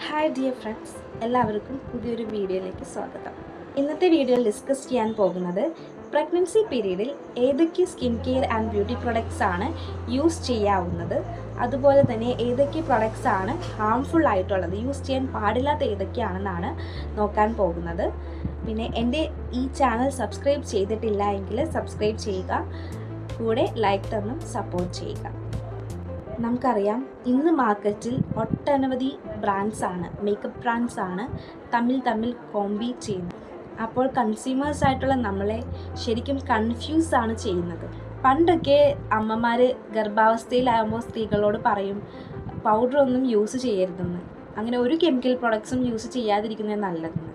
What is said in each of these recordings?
Hi dear friends, എല്ലാവർക്കും പുതിയൊരു വീഡിയോയിലേക്ക് സ്വാഗതം. ഇന്നത്തെ വീഡിയോയിൽ ഡിസ്കസ് ചെയ്യാൻ പോകുന്നത് പ്രഗ്നൻസി പീരീഡിൽ ഏതൊക്കെ skin care and beauty products ആണ് യൂസ് ചെയ്യാവുന്നത്, അതുപോലെ തന്നെ ഏതൊക്കെ പ്രൊഡക്ട്സ് ആണ് ഹാംഫുൾ ആയിട്ടുള്ളത്, യൂസ് ചെയ്യാൻ പാടില്ലാത്ത ഏതൊക്കെയാണെന്നാണ് നോക്കാൻ പോകുന്നത്. പിന്നെ എൻ്റെ ഈ ചാനൽ സബ്സ്ക്രൈബ് ചെയ്തിട്ടില്ല എങ്കിൽ സബ്സ്ക്രൈബ് ചെയ്യുക, കൂടെ ലൈക്ക് തന്നും സപ്പോർട്ട് ചെയ്യുക. നമുക്കറിയാം, ഇന്ന് മാർക്കറ്റിൽ ഒട്ടനവധി ബ്രാൻഡ്സാണ്, മേക്കപ്പ് ബ്രാൻഡ്സാണ് തമ്മിൽ കോമ്പീറ്റ് ചെയ്യുന്നത്. അപ്പോൾ കൺസ്യൂമേഴ്സ് ആയിട്ടുള്ള നമ്മളെ ശരിക്കും കൺഫ്യൂസാണ് ചെയ്യുന്നത്. പണ്ടൊക്കെ അമ്മമാർ ഗർഭാവസ്ഥയിലാകുമ്പോൾ സ്ത്രീകളോട് പറയും പൗഡറൊന്നും യൂസ് ചെയ്യരുതെന്ന്, അങ്ങനെ ഒരു കെമിക്കൽ പ്രൊഡക്ട്സും യൂസ് ചെയ്യാതിരിക്കുന്നത് നല്ലതെന്ന്.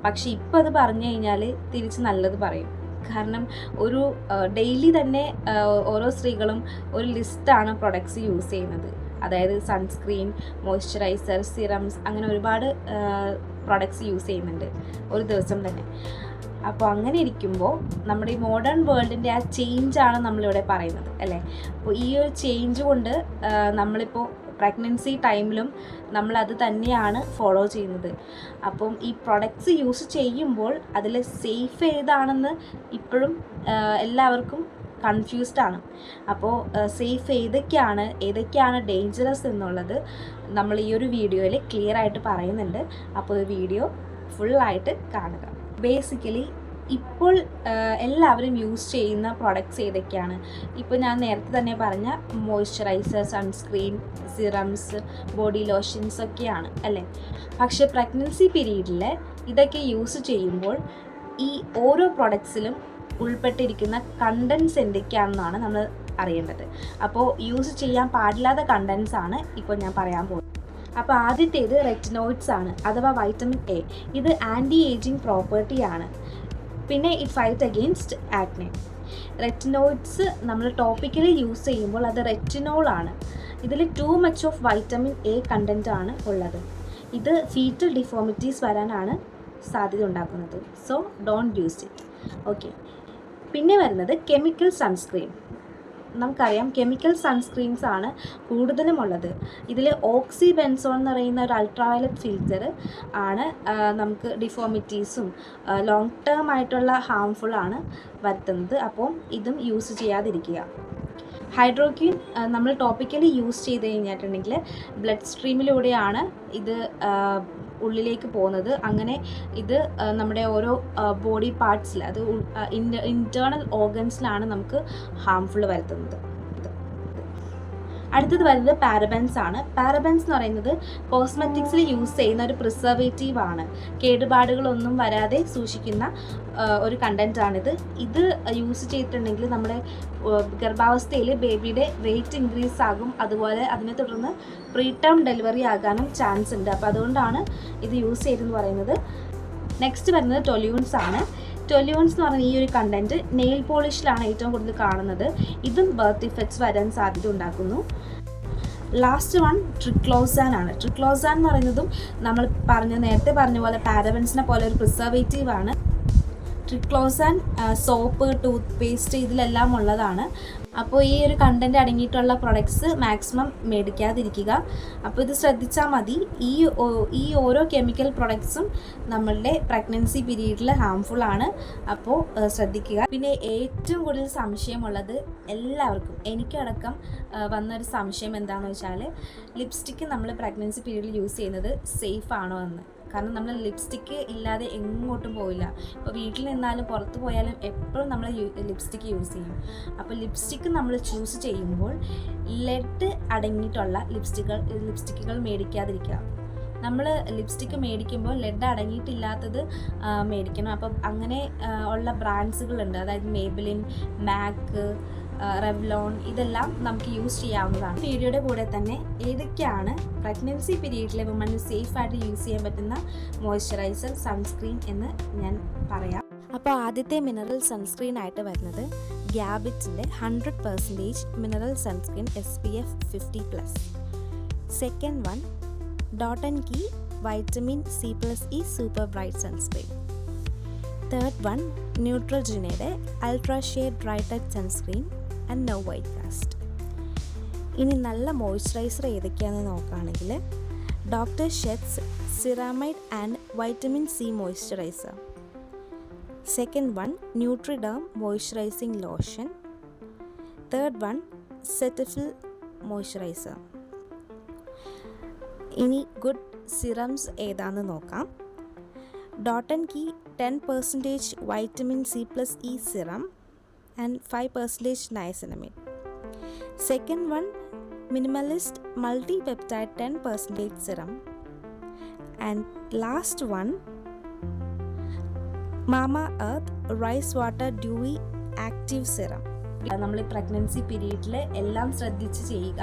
പക്ഷെ ഇപ്പോൾ അത് പറഞ്ഞു കഴിഞ്ഞാൽ തിരിച്ച് നല്ലത് പറയും. കാരണം ഒരു ഡെയിലി തന്നെ ഓരോ സ്ത്രീകളും ഒരു ലിസ്റ്റാണ് പ്രൊഡക്ട്സ് യൂസ് ചെയ്യുന്നത്. അതായത് സൺസ്ക്രീൻ, മോയ്സ്ചറൈസർ, സിറംസ്, അങ്ങനെ ഒരുപാട് പ്രൊഡക്ട്സ് യൂസ് ചെയ്യുന്നുണ്ട് ഒരു ദിവസം തന്നെ. അപ്പോൾ അങ്ങനെ ഇരിക്കുമ്പോൾ നമ്മുടെ ഈ മോഡേൺ വേൾഡിൻ്റെ ആ ചേഞ്ചാണ് നമ്മളിവിടെ പറയുന്നത്, അല്ലേ? അപ്പോൾ ഈ ഒരു ചേഞ്ച് കൊണ്ട് നമ്മളിപ്പോൾ പ്രഗ്നൻസി ടൈമിലും നമ്മളത് തന്നെയാണ് ഫോളോ ചെയ്യുന്നത്. അപ്പം ഈ പ്രൊഡക്ട്സ് യൂസ് ചെയ്യുമ്പോൾ അതിൽ സേഫ് ഏതാണെന്ന് ഇപ്പോഴും എല്ലാവർക്കും കൺഫ്യൂസ്ഡ് ആണ്. അപ്പോൾ സേഫ് ഏതൊക്കെയാണ് ഡേഞ്ചറസ് എന്നുള്ളത് നമ്മൾ ഈ ഒരു വീഡിയോയിൽ ക്ലിയർ ആയിട്ട് പറയുന്നുണ്ട്. അപ്പോൾ വീഡിയോ ഫുള്ളായിട്ട് കാണുക. ബേസിക്കലി ഇപ്പോൾ എല്ലാവരും യൂസ് ചെയ്യുന്ന പ്രൊഡക്ട്സ് ഏതൊക്കെയാണ്? ഇപ്പോൾ ഞാൻ നേരത്തെ തന്നെ പറഞ്ഞ moisturiser, sunscreen, serums, body lotions ഒക്കെയാണ്, അല്ലേ? പക്ഷേ പ്രഗ്നൻസി പീരീഡിൽ ഇതൊക്കെ യൂസ് ചെയ്യുമ്പോൾ ഈ ഓരോ പ്രൊഡക്ട്സിലും ഉൾപ്പെട്ടിരിക്കുന്ന കണ്ടൻസ് എന്തൊക്കെയാണെന്നാണ് നമ്മൾ അറിയേണ്ടത്. അപ്പോൾ യൂസ് ചെയ്യാൻ പാടില്ലാത്ത കണ്ടൻസ് ആണ് ഇപ്പോൾ ഞാൻ പറയാൻ പോകുന്നത്. അപ്പോൾ ആദ്യത്തേത് റെറ്റിനോയിഡ്സ് ആണ്, അഥവാ വൈറ്റമിൻ എ. ഇത് ആൻറ്റി ഏജിങ് പ്രോപ്പർട്ടിയാണ്. പിന്നെ it fight against acne. Retinoids നമ്മൾ ടോപ്പിക്കലി യൂസ് ചെയ്യുമ്പോൾ അത് റെറ്റിനോൾ ആണ്. ഇതിൽ too much of vitamin A content ആണ് ഉള്ളത്. ഇത് ഫീറ്റൽ ഡിഫോമിറ്റീസ് വരാനാണ് സാധ്യത ഉണ്ടാക്കുന്നത്. So don't use it. Okay. പിന്നെ വരുന്നത് കെമിക്കൽ സൺസ്ക്രീൻ. നമുക്കറിയാം, കെമിക്കൽ സൺസ്ക്രീൻസ് ആണ് കൂടുതലും ഉള്ളത്. ഇതിൽ ഓക്സി ബെൻസോൺ എന്ന് പറയുന്ന ഒരു അൾട്രാവയലറ്റ് ഫിൽറ്റർ ആണ് നമുക്ക് ഡിഫോമിറ്റീസും ലോങ് ടേം ആയിട്ടുള്ള ഹാംഫുൾ ആണ് വരുത്തുന്നത്. അപ്പോൾ ഇതും യൂസ് ചെയ്യാതിരിക്കുക. ഹൈഡ്രോക്വിൻ നമ്മൾ ടോപ്പിക്കലി യൂസ് ചെയ്ത് കഴിഞ്ഞിട്ടുണ്ടെങ്കിൽ ബ്ലഡ് സ്ട്രീമിലൂടെയാണ് ഇത് ഉള്ളിലേക്ക് പോകുന്നത്. അങ്ങനെ ഇത് നമ്മുടെ ഓരോ ബോഡി പാർട്സിൽ, അത് ഇൻറ്റേർണൽ ഓർഗൻസിലാണ് നമുക്ക് ഹാംഫുൾ വരുത്തുന്നത്. അടുത്തത് വരുന്നത് പാരബൻസ് ആണ്. പാരബൻസ് എന്ന് പറയുന്നത് കോസ്മെറ്റിക്സിൽ യൂസ് ചെയ്യുന്ന ഒരു പ്രിസർവേറ്റീവ് ആണ്. കേടുപാടുകളൊന്നും വരാതെ സൂക്ഷിക്കുന്ന ഒരു കണ്ടൻറ്റാണിത്. ഇത് യൂസ് ചെയ്തിട്ടുണ്ടെങ്കിൽ നമ്മുടെ ഗർഭാവസ്ഥയിൽ ബേബിയുടെ വെയിറ്റ് ഇൻക്രീസ് ആകും. അതുപോലെ അതിനെ തുടർന്ന് പ്രീ ടേം ഡെലിവറി ആകാനും ചാൻസ് ഉണ്ട്. അപ്പോൾ അതുകൊണ്ടാണ് ഇത് യൂസ് ചെയ്തതെന്ന് പറയുന്നത്. നെക്സ്റ്റ് വരുന്നത് ടൊല്യൂൺസ് ആണ്. ടൊല്യൂൺസ് എന്ന് പറയുന്ന ഈ ഒരു കണ്ടൻറ്റ് നെയിൽ പോളിഷിലാണ് ഏറ്റവും കൂടുതൽ കാണുന്നത്. ഇതും ബർത്ത് ഇഫക്ട്സ് വരാൻ സാധ്യത ഉണ്ടാക്കുന്നു. ലാസ്റ്റ് വൺ ട്രിക്ലോസാൻ ആണ്. ട്രിക്ലോസാൻ എന്ന് പറയുന്നതും നമ്മൾ നേരത്തെ പറഞ്ഞ പോലെ പാരബൻസിനെ പോലെ ഒരു പ്രിസർവേറ്റീവ് ആണ്. ട്രിക്ലോസാൻ സോപ്പ്, ടൂത്ത് പേസ്റ്റ് ഇതിലെല്ലാം ഉള്ളതാണ്. അപ്പോൾ ഈ ഒരു കണ്ടൻറ്റ് അടങ്ങിയിട്ടുള്ള പ്രൊഡക്ട്സ് മാക്സിമം മേടിക്കാതിരിക്കുക. അപ്പോൾ ഇത് ശ്രദ്ധിച്ചാൽ മതി. ഈ ഓരോ കെമിക്കൽ പ്രൊഡക്ട്സും നമ്മളുടെ പ്രഗ്നൻസി പീരീഡിൽ ഹാംഫുൾ ആണ്. അപ്പോൾ ശ്രദ്ധിക്കുക. പിന്നെ ഏറ്റവും കൂടുതൽ സംശയമുള്ളത് എല്ലാവർക്കും, എനിക്കടക്കം വന്നൊരു സംശയം എന്താണെന്ന് വെച്ചാൽ, ലിപ്സ്റ്റിക്ക് നമ്മൾ പ്രഗ്നൻസി പീരീഡിൽ യൂസ് ചെയ്യുന്നത് സേഫ് ആണോ എന്ന്. കാരണം നമ്മൾ ലിപ്സ്റ്റിക്ക് ഇല്ലാതെ എങ്ങോട്ടും പോയില്ല. ഇപ്പോൾ വീട്ടിൽ നിന്നാലും പുറത്ത് പോയാലും എപ്പോഴും നമ്മൾ ലിപ്സ്റ്റിക്ക് യൂസ് ചെയ്യും. അപ്പോൾ ലിപ്സ്റ്റിക്ക് നമ്മൾ ചൂസ് ചെയ്യുമ്പോൾ ലെഡ് അടങ്ങിയിട്ടുള്ള ലിപ്സ്റ്റിക്കുകൾ മേടിക്കാതിരിക്കുക. നമ്മൾ ലിപ്സ്റ്റിക്ക് മേടിക്കുമ്പോൾ ലെഡ് അടങ്ങിയിട്ടില്ലാത്തത് മേടിക്കണം. അപ്പം അങ്ങനെ ഉള്ള ബ്രാൻഡ്സുകളുണ്ട്. അതായത് മേബിലിൻ, മാക്ക്, റെവ്ലോൺ, ഇതെല്ലാം നമുക്ക് യൂസ് ചെയ്യാവുന്നതാണ്. വീഡിയോയുടെ കൂടെ തന്നെ ഏതൊക്കെയാണ് പ്രഗ്നൻസി പീരീഡിലെ വുമന് സേഫായിട്ട് യൂസ് ചെയ്യാൻ പറ്റുന്ന മോയ്സ്ചറൈസർ, സൺസ്ക്രീൻ എന്ന് ഞാൻ പറയാം. അപ്പോൾ ആദ്യത്തെ മിനറൽ സൺസ്ക്രീൻ ആയിട്ട് വരുന്നത് ഗ്യാബിറ്റിൻ്റെ 100% mineral sunscreen SPF 50+. Second one Dot and Key vitamin C+E super bright sunscreen. Third one ന്യൂട്രോജനയുടെ ultra shade brighted sunscreen and no white cast. ഇനി നല്ല മോയ്സ്ചറൈസർ ഏതൊക്കെയാണെന്ന് നോക്കുകയാണെങ്കിൽ Dr. Sheth's Ceramide and Vitamin C Moisturizer. Second one, Nutriderm Moisturizing Lotion. Third one, Cetaphil Moisturizer. ഇനി good serums ഏതാണെന്ന് നോക്കാം. Dot and Key 10% vitamin C plus E serum and 5% niacinamide. Second one, Minimalist multi peptide 10% serum. And last one, Mamaearth rice water dewy active serum. നമ്മൾ ഈ pregnancy പീരീഡിൽ എല്ലാം ശ്രദ്ധിച്ച് ചെയ്യുക.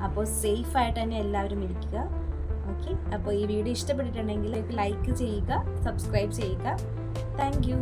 അപ്പോൾ സേഫായിട്ട് തന്നെ എല്ലാവരും ഇരിക്കുക. ഓക്കെ, അപ്പോൾ ഈ വീഡിയോ ഇഷ്ടപ്പെട്ടിട്ടുണ്ടെങ്കിൽ ലൈക്ക് ചെയ്യുക, സബ്സ്ക്രൈബ് ചെയ്യുക. Thank you.